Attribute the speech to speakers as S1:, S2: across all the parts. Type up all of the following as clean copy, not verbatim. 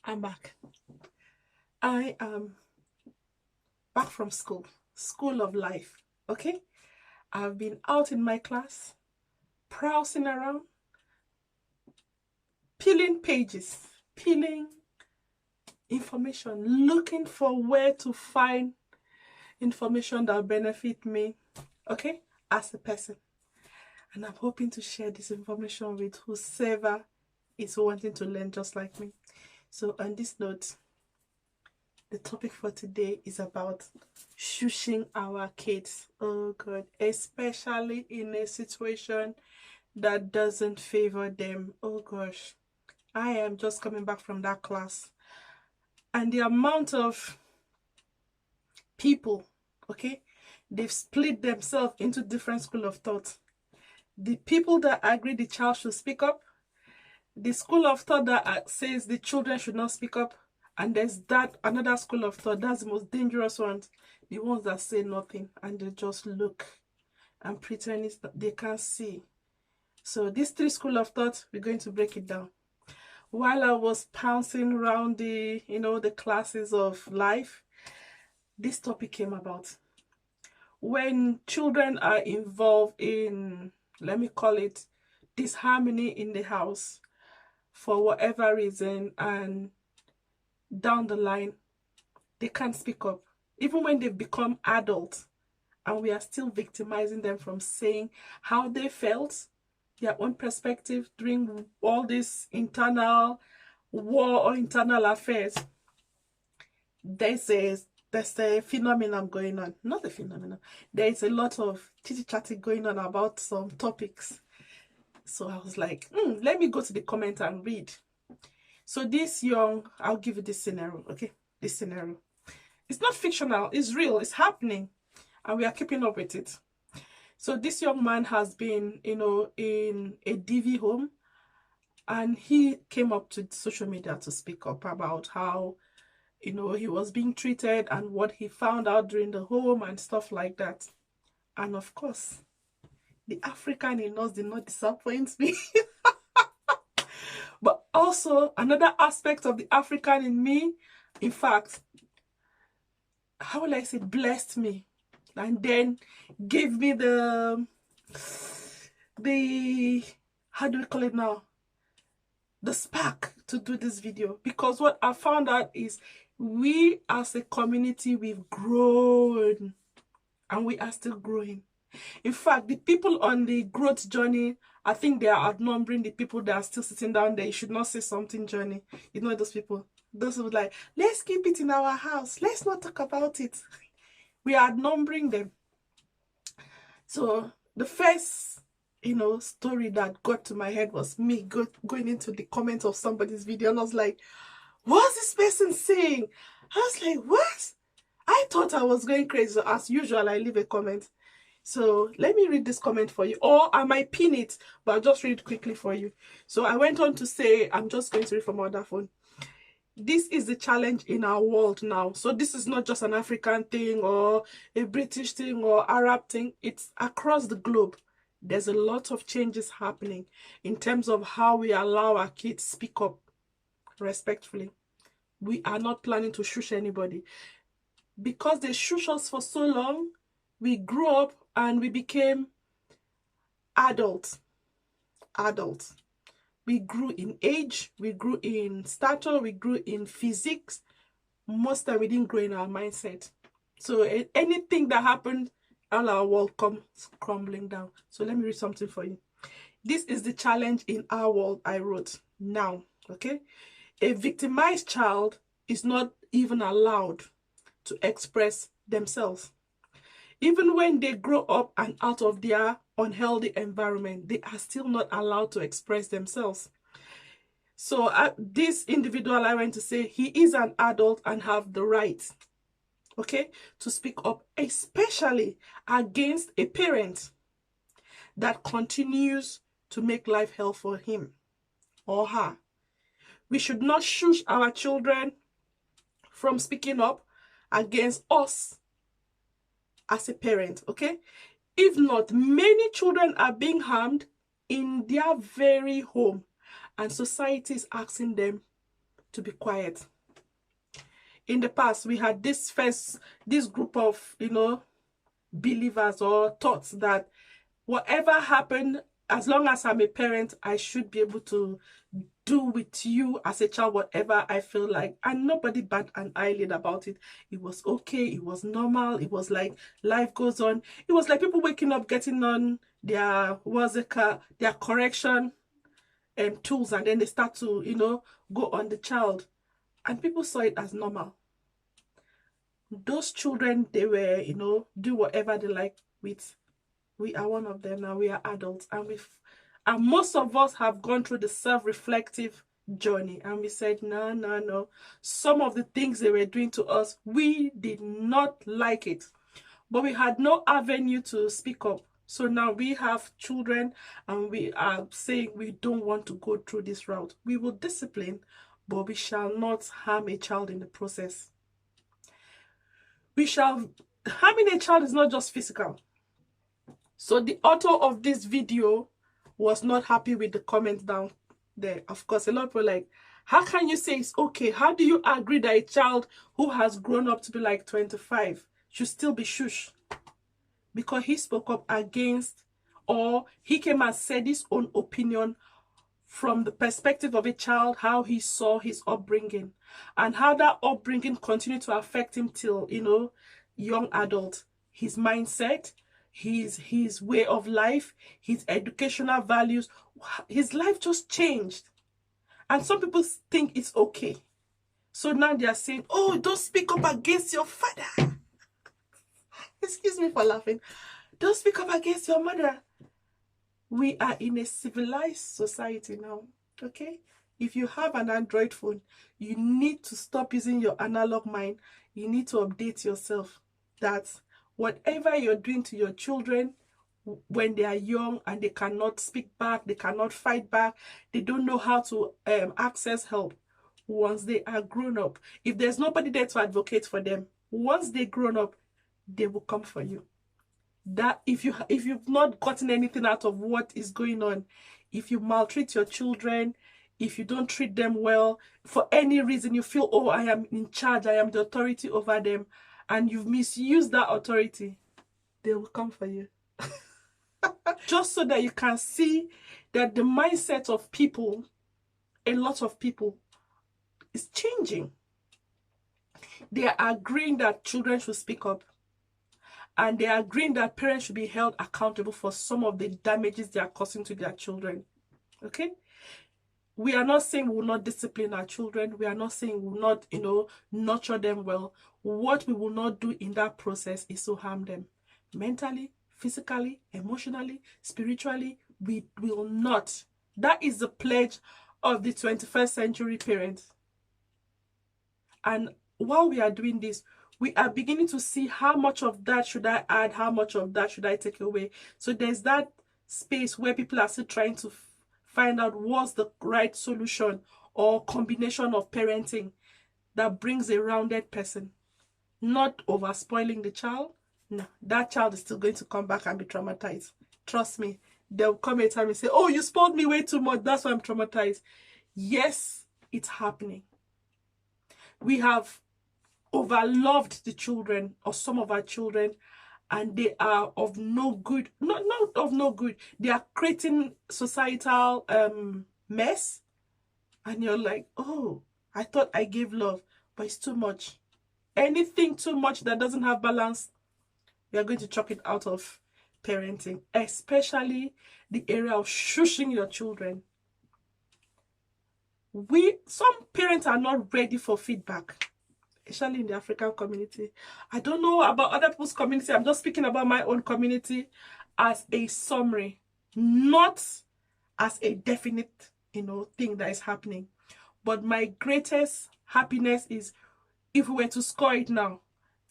S1: I'm back. I am back from school of life. Okay, I've been out in my class, browsing around, peeling pages, peeling information, looking for where to find information that will benefit me, okay, as a person. And I'm hoping to share this information with whoever is wanting to learn just like me. So on this note, the topic for today is about shushing our kids. Oh God, especially in a situation that doesn't favor them. Oh gosh, I am just coming back from that class, and the amount of people, okay, they've split themselves into different school of thought. The people that agree the child should speak up, the school of thought that says the children should not speak up, and there's that another school of thought, that's the most dangerous ones, the ones that say nothing and they just look and pretend they can't see. So these three schools of thought, we're going to break it down. While I was pouncing around the classes of life, this topic came about. When children are involved in, let me call it, disharmony in the house for whatever reason, and down the line they can't speak up, even when they've become adults, and we are still victimizing them from saying how they felt, their own perspective during all this internal war or internal affairs. There's a phenomenon going on. Not a phenomenon. There is a lot of chitty-chatty going on about some topics. So I was like, let me go to the comment and read. So this young, I'll give you this scenario, okay? This scenario. It's not fictional, it's real, it's happening. And we are keeping up with it. So this young man has been, in a DV home. And he came up to social media to speak up about how, he was being treated and what he found out during the home and stuff like that. And of course, the African in us did not disappoint me. But also, another aspect of the African in me, in fact, how will I say, blessed me. And then gave me the how do we call it now? The spark to do this video. Because what I found out is we as a community, we've grown. And we are still growing. In fact, the people on the growth journey, I think they are outnumbering the people that are still sitting down there. You should not say something journey. You know those people. Those who like, let's keep it in our house. Let's not talk about it. We are outnumbering them. So the first, story that got to my head was me going into the comments of somebody's video. And I was like, what's this person saying? I was like, what? I thought I was going crazy. So as usual, I leave a comment. So let me read this comment for you. Or I might pin it, but I'll just read it quickly for you. So I went on to say, I'm just going to read from my other phone. This is the challenge in our world now. So this is not just an African thing or a British thing or Arab thing. It's across the globe. There's a lot of changes happening in terms of how we allow our kids to speak up respectfully. We are not planning to shush anybody. Because they shush us for so long, we grew up and we became adults. We grew in age, we grew in stature, we grew in physics. Most time we didn't grow in our mindset. So anything that happened, all our world comes crumbling down. So let me read something for you. This is the challenge in our world, I wrote now, okay? A victimized child is not even allowed to express themselves. Even when they grow up and out of their unhealthy environment, they are still not allowed to express themselves. So this individual, I went to say, he is an adult and have the right, okay, to speak up, especially against a parent that continues to make life hell for him or her. We should not shush our children from speaking up against us as a parent, okay? If not, many children are being harmed in their very home, and society is asking them to be quiet. In the past, we had this group of, believers or thoughts that whatever happened, as long as I'm a parent, I should be able to do with you as a child whatever I feel like, and nobody bat an eyelid about it. It was okay, it was normal, it was like life goes on. It was like people waking up, getting on their their correction tools, and then they start to go on the child, and people saw it as normal. Those children, they were do whatever they like with. We are one of them now. We are adults, and most of us have gone through the self-reflective journey, and we said, no. Some of the things they were doing to us, we did not like it, but we had no avenue to speak up. So now we have children, and we are saying we don't want to go through this route. We will discipline, but we shall not harm a child in the process. Harming a child is not just physical. So the author of this video was not happy with the comments down there. Of course, a lot of people are like, how can you say it's okay? How do you agree that a child who has grown up to be like 25 should still be shush? Because he spoke up against, or he came and said his own opinion from the perspective of a child, how he saw his upbringing, and how that upbringing continued to affect him till, young adult. His mindset, his way of life, his educational values, his life just changed. And some people think it's okay. So now they are saying, oh, don't speak up against your father. Excuse me for laughing. Don't speak up against your mother. We are in a civilized society now, okay? If you have an Android phone, you need to stop using your analog mind. You need to update yourself that whatever you're doing to your children when they are young and they cannot speak back, they cannot fight back, they don't know how to access help. Once they are grown up, if there's nobody there to advocate for them, once they're grown up, they will come for you. That if you've not gotten anything out of what is going on, if you maltreat your children, if you don't treat them well, for any reason you feel, oh, I am in charge, I am the authority over them, and you've misused that authority, they will come for you. Just so that you can see that the mindset of people, a lot of people, is changing. They are agreeing that children should speak up. And they are agreeing that parents should be held accountable for some of the damages they are causing to their children. Okay? We are not saying we will not discipline our children. We are not saying we will not, nurture them well. What we will not do in that process is to harm them. Mentally, physically, emotionally, spiritually, we will not. That is the pledge of the 21st century parent. And while we are doing this, we are beginning to see how much of that should I add, how much of that should I take away. So there's that space where people are still trying to find out what's the right solution or combination of parenting that brings a rounded person. Not over spoiling the child. No, that child is still going to come back and be traumatized. Trust me, there'll come a time and say, oh, you spoiled me way too much, that's why I'm traumatized. Yes, it's happening. We have overloved the children, or some of our children, and they are of no good. Not of no good. They are creating societal mess, and you're like, oh, I thought I gave love, but it's too much. Anything too much that doesn't have balance, you're going to chuck it out of parenting, especially the area of shushing your children. Some parents are not ready for feedback, especially in the African community. I don't know about other people's community. I'm just speaking about my own community as a summary, not as a definite, thing that is happening. But my greatest happiness is, if we were to score it now,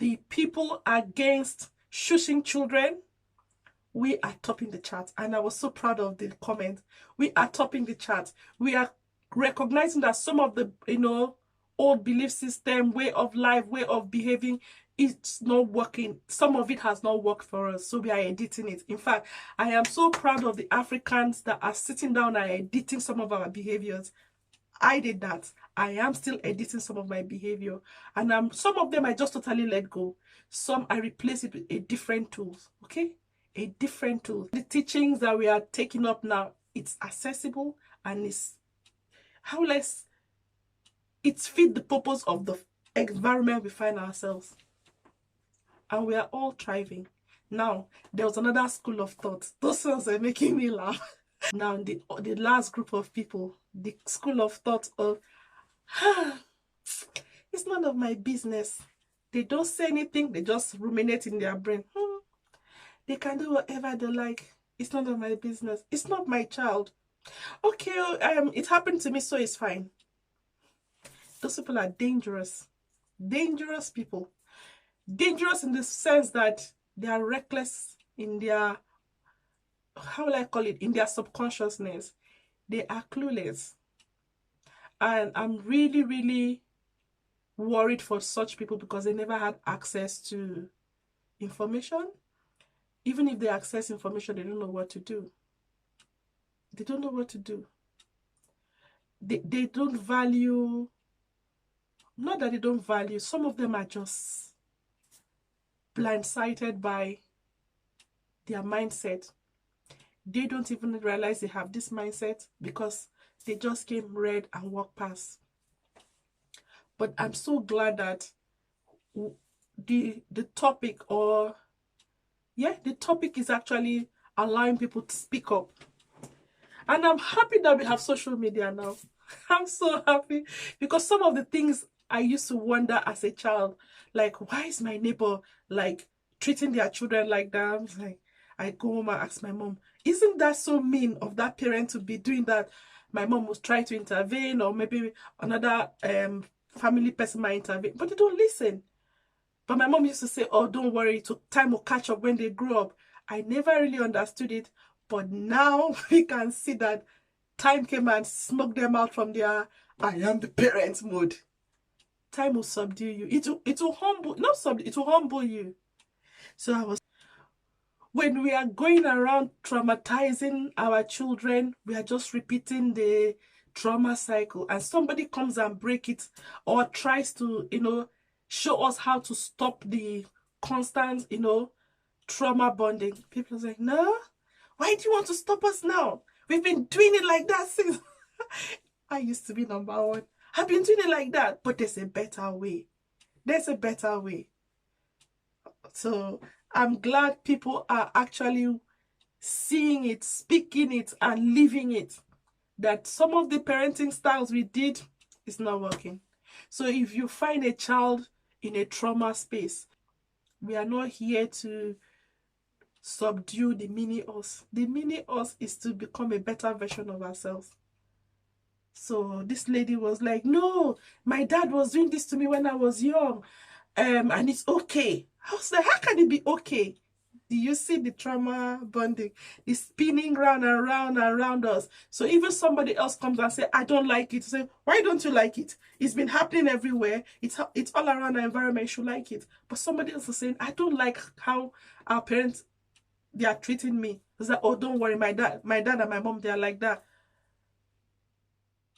S1: the people against shushing children, we are topping the chart. And I was so proud of the comment. We are topping the chart. We are recognizing that some of the, old belief system, way of life, way of behaving, it's not working. Some of it has not worked for us, so we are editing it. In fact, I am so proud of the Africans that are sitting down and editing some of our behaviors. I did that. I am still editing some of my behavior, and some of them I just totally let go. Some I replace it with a different tools. Okay, a different tool. The teachings that we are taking up now, it's accessible and it's how less it's fit the purpose of the environment we find ourselves, and we are all thriving. Now, there was another school of thought. Those ones are making me laugh. Now, the last group of people, the school of thought of, it's none of my business. They don't say anything, they just ruminate in their brain. They can do whatever they like. It's none of my business. It's not my child. Okay, it happened to me, so it's fine. Those people are dangerous. Dangerous people. Dangerous in the sense that they are reckless in their, how will I call it, in their subconsciousness. They are clueless. And I'm really, really worried for such people because they never had access to information. Even if they access information, they don't know what to do. They don't know what to do. They don't value, not that they don't value, some of them are just blindsided by their mindset. They don't even realize they have this mindset because they just came, read, and walked past. But I'm so glad that the topic, or yeah, the topic is actually allowing people to speak up. And I'm happy that we have social media now. I'm so happy because some of the things I used to wonder as a child, like, why is my neighbor like treating their children like that? I'm like, I go home and ask my mom, isn't that so mean of that parent to be doing that? My mom was trying to intervene, or maybe another family person might intervene, but they don't listen. But my mom used to say, oh, don't worry, time will catch up when they grow up. I never really understood it, but now we can see that time came and smoked them out from their I am the parent mode. Time will subdue you. It will humble, not subdue, it will humble you. So when we are going around traumatizing our children, we are just repeating the trauma cycle, and somebody comes and break it or tries to, show us how to stop the constant, trauma bonding. People are like, no, why do you want to stop us now? We've been doing it like that since I used to be number one. I've been doing it like that, but there's a better way. There's a better way. So I'm glad people are actually seeing it, speaking it, and living it. That some of the parenting styles we did is not working. So if you find a child in a trauma space, we are not here to subdue the mini us. The mini us is to become a better version of ourselves. So this lady was like, no, my dad was doing this to me when I was young, and it's okay. I was like, how can it be okay? Do you see the trauma bonding? It's spinning round and round and round us. So even somebody else comes and say, I don't like it. Say, why don't you like it? It's been happening everywhere. It's all around the environment. You should like it. But somebody else is saying, I don't like how our parents, they are treating me. It's like, oh, don't worry, my dad and my mom, they are like that.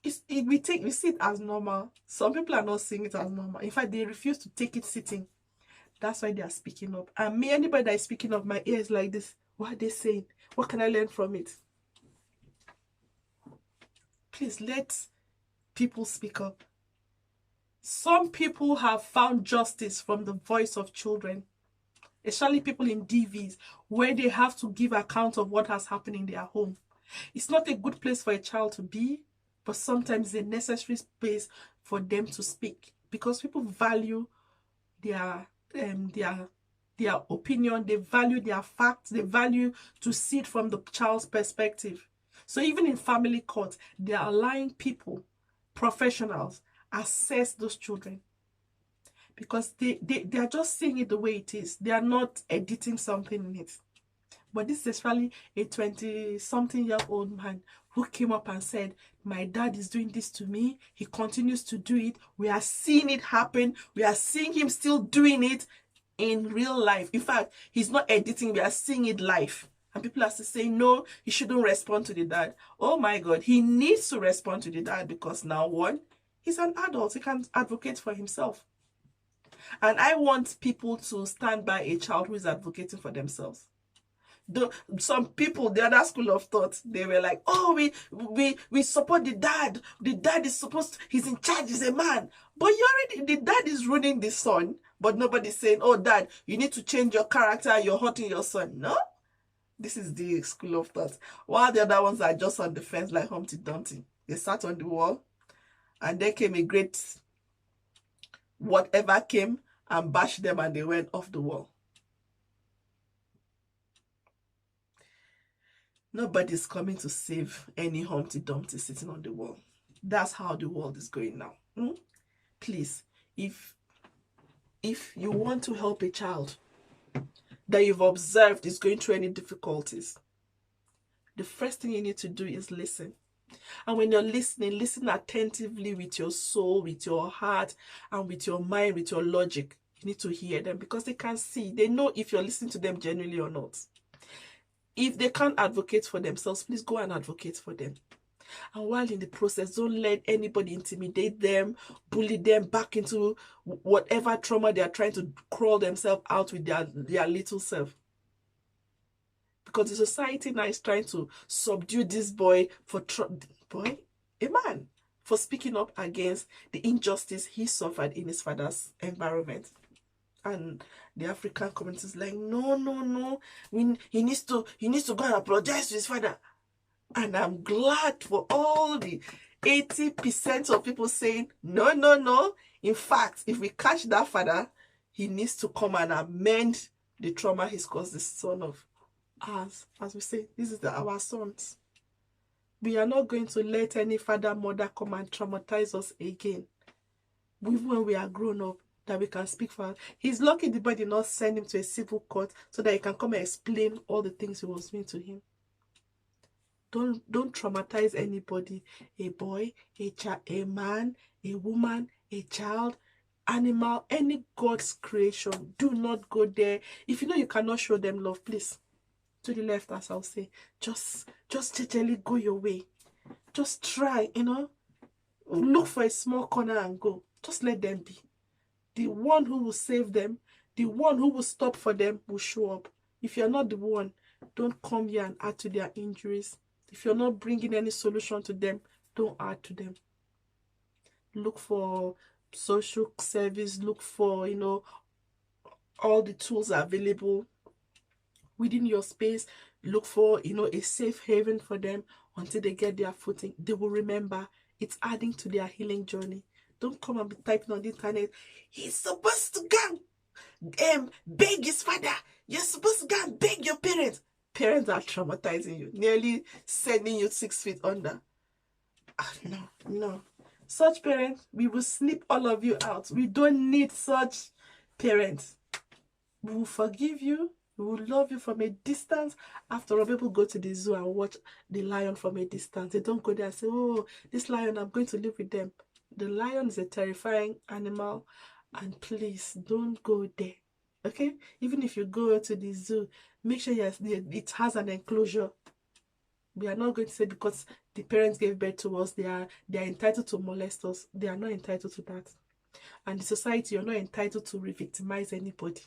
S1: We see it as normal. Some people are not seeing it as normal. In fact, they refuse to take it sitting. That's why they are speaking up. And me, anybody that is speaking up, my ears like this. What are they saying? What can I learn from it? Please let people speak up. Some people have found justice from the voice of children, especially people in DVs, where they have to give account of what has happened in their home. It's not a good place for a child to be, but sometimes it's a necessary space for them to speak, because people value their opinion, they value their facts, they value to see it from the child's perspective. So even in family court, they are allowing people, professionals, assess those children, because they are just seeing it the way it is. They are not editing something in it. But this is actually a 20-something-year-old man who came up and said, my dad is doing this to me. He continues to do it. We are seeing it happen. We are seeing him still doing it in real life. In fact, he's not editing. We are seeing it live. And people are still saying, no, he shouldn't respond to the dad. Oh my God, he needs to respond to the dad because now, one, he's an adult. He can advocate for himself. And I want people to stand by a child who is advocating for themselves. Some people, the other school of thought, they were like, oh, we support the dad. The dad is supposed to, he's in charge, he's a man. But the dad is ruining the son. But nobody's saying, oh, dad, you need to change your character, you're hurting your son. No. This is the school of thought. While the other ones are just on the fence like Humpty Dumpty. They sat on the wall. And there came a great whatever came and bashed them and they went off the wall. Nobody's coming to save any Humpty Dumpty sitting on the wall. That's how the world is going now. Please, if you want to help a child that you've observed is going through any difficulties, the first thing you need to do is listen. And when you're listening, listen attentively with your soul, with your heart, and with your mind, with your logic. You need to hear them because they can see. They know if you're listening to them genuinely or not. If they can't advocate for themselves, please go and advocate for them. And while in the process, don't let anybody intimidate them, bully them back into whatever trauma they are trying to crawl themselves out with their little self. Because the society now is trying to subdue this boy, a man, for speaking up against the injustice he suffered in his father's environment. And the African community is like, no, he needs to go and apologize to his father. And I'm glad for all the 80% of people saying, no. In fact, if we catch that father, he needs to come and amend the trauma he's caused the son of. As we say, this is our sons. We are not going to let any father, mother come and traumatize us again. Even when we are grown up, that we can speak for. He's lucky the boy did not send him to a civil court so that he can come and explain all the things he was doing to him. Don't traumatize anybody. A boy, a man, a woman, a child, animal, any God's creation. Do not go there. If you know you cannot show them love, please, to the left, as I'll say, just gently go your way. Just try, look for a small corner and go. Just let them be. The one who will save them, the one who will stop for them will show up. If you're not the one, don't come here and add to their injuries. If you're not bringing any solution to them, don't add to them. Look for social service. Look for, all the tools available within your space. Look for, a safe haven for them until they get their footing. They will remember. It's adding to their healing journey. Don't come and be typing on the internet, he's supposed to go beg his father. You're supposed to go and beg your parents. Parents are traumatizing you, nearly sending you 6 feet under. No. Such parents, we will snip all of you out. We don't need such parents. We will forgive you. We will love you from a distance. After all, people go to the zoo and watch the lion from a distance. They don't go there and say, oh, this lion, I'm going to live with them. The lion is a terrifying animal, and please don't go there. Okay? Even if you go to the zoo, make sure it has an enclosure. We are not going to say because the parents gave birth to us, they are entitled to molest us. They are not entitled to that. And the society, you're not entitled to re-victimize anybody.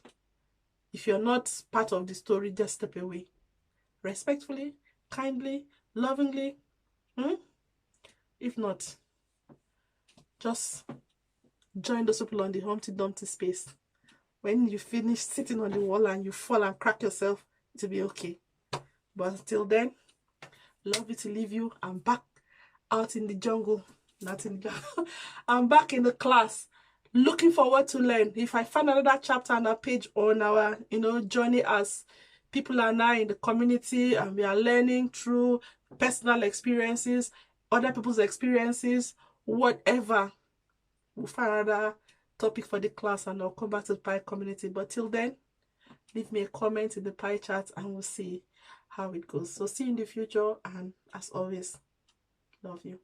S1: If you're not part of the story, just step away. Respectfully, kindly, lovingly. If not, just join those people on the Humpty Dumpty space. When you finish sitting on the wall and you fall and crack yourself, it'll be okay. But until then, love you to leave you. I'm back out in the jungle. Not in the jungle. I'm back in the class. Looking forward to learn. If I find another chapter on our page on our, journey as people are now in the community and we are learning through personal experiences, other people's experiences, whatever, we'll find another topic for the class and I'll come back to the pie community. But till then, leave me a comment in the pie chat and we'll see how it goes. So see you in the future, and as always, love you.